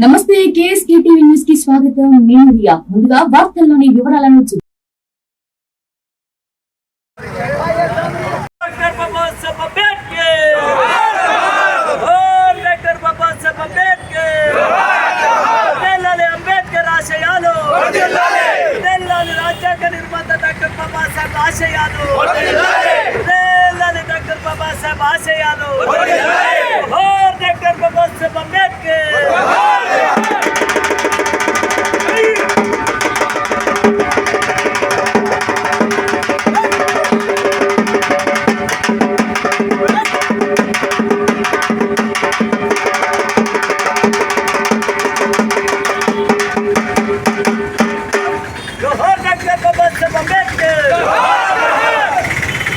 నమస్తే, KSK TV news కి స్వాగతం. నేను రియా. ముందుగా వార్తల్లోని వివరాలను రాజ్యాంగ నిర్మాత డాక్టర్ బాబాసాహెబ్ ఆశయాలు, డాక్టర్ బాబాసాహెబ్ ఆశయాలు, డాక్టర్ బాబాసాహెబ్ అంబేద్కర్.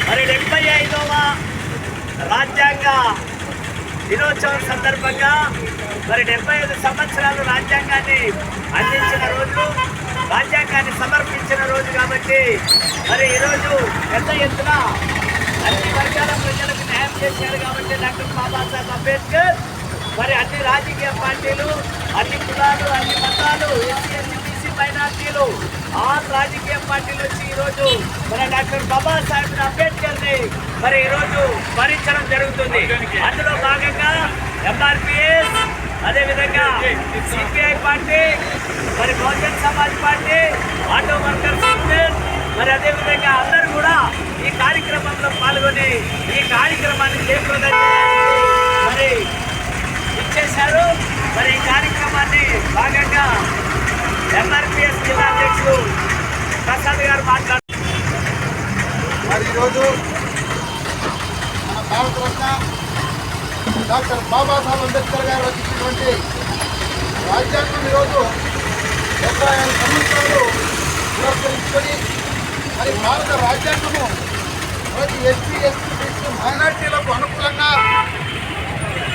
మరి 75వ రాజ్యాంగ దినోత్సవం సందర్భంగా మరి 75 సంవత్సరాలు రాజ్యాంగాన్ని అందించిన రోజు, రాజ్యాంగాన్ని సమర్పించిన రోజు కాబట్టి మరి ఈరోజు పెద్ద ఎత్తున అన్ని వర్గాల ప్రజలకు న్యాయం చేశారు కాబట్టి డాక్టర్ బాబాసాహెబ్ అంబేద్కర్ మరి అన్ని రాజకీయ పార్టీలు, అన్ని కులాలు, అన్ని మతాలు, ఎస్సీ మైనార్టీలు, ఆరు రాజకీయ పార్టీలు వచ్చి ఈరోజు మన డాక్టర్ బాబాసాహెబ్ అంబేద్కర్ ని మరి ఈరోజు స్మరించడం జరుగుతుంది. అందులో భాగంగా ఎంఆర్పిఎస్, అదేవిధంగా సిపిఐ పార్టీ, మరి Bahujan Samaj party, auto workers union, మరి అదేవిధంగా అందరూ కూడా ఈ కార్యక్రమంలో పాల్గొని ఈ కార్యక్రమాన్ని చేపట్టడం మరి ఇచ్చేశారు. మరి ఈ కార్యక్రమాన్ని భాగంగా ఎంఆర్పిఎస్ జిల్లా అధ్యక్షుడు ప్రసాద్ గారు మాట్లాడుతున్నారు. మరి ఈరోజు మన భారతరత్న డాక్టర్ బాబాసాహెబ్ అంబేద్కర్ గారు రచించినటువంటి రాజ్యాంగం ఈరోజు 75 సంవత్సరాలు పురస్కరించుకొని మరి భారత రాజ్యాంగము ప్రతి ఎస్సీ మైనార్టీలకు అనుకూలంగా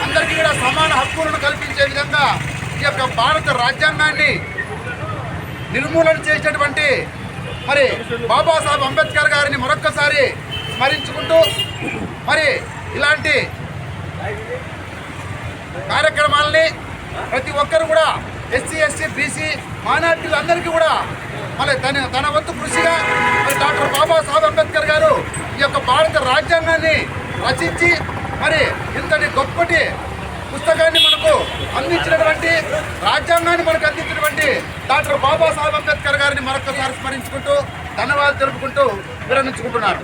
అందరికీ కూడా సమాన హక్కులను కల్పించే విధంగా ఈ యొక్క భారత రాజ్యాంగాన్ని నిర్మూలన చేసినటువంటి మరి బాబాసాహెబ్ అంబేద్కర్ గారిని మరొక్కసారి స్మరించుకుంటూ మరి ఇలాంటి కార్యక్రమాలని ప్రతి ఒక్కరు కూడా ఎస్సీ బీసీ మైనార్టీలందరికీ కూడా మరి తన వంతు కృషిగా మరి డాక్టర్ బాబాసాహెబ్ అంబేద్కర్ గారు ఈ యొక్క భారత రాజ్యాంగాన్ని రచించి మరి ఇంతటి గొప్పటి పుస్తకాన్ని మనకు అందించినటువంటి, రాజ్యాంగాన్ని మనకు అందించినటువంటి డాక్టర్ బాబాసాహెబ్ అంబేద్కర్ గారిని మరొకసారి స్మరించుకుంటూ ధన్యవాదాలు తెలుపుకుంటూ విరమించుకుంటున్నాను.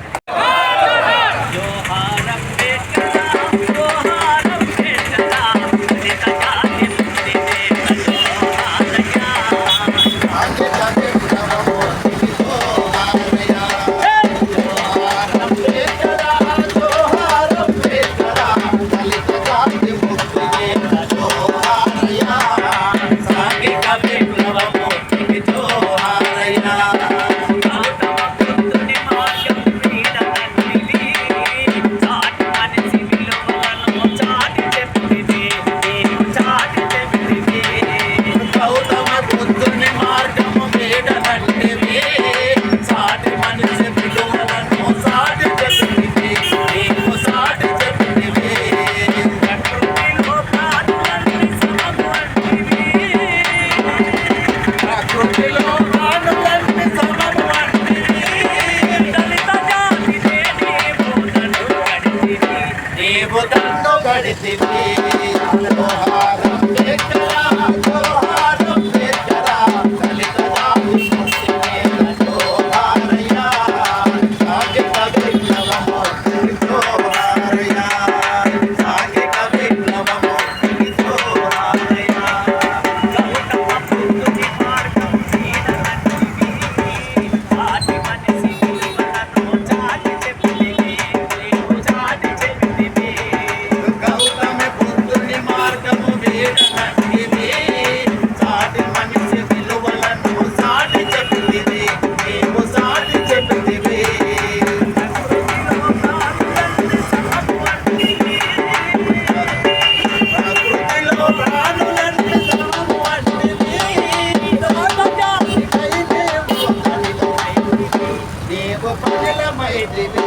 Devo fare la maestra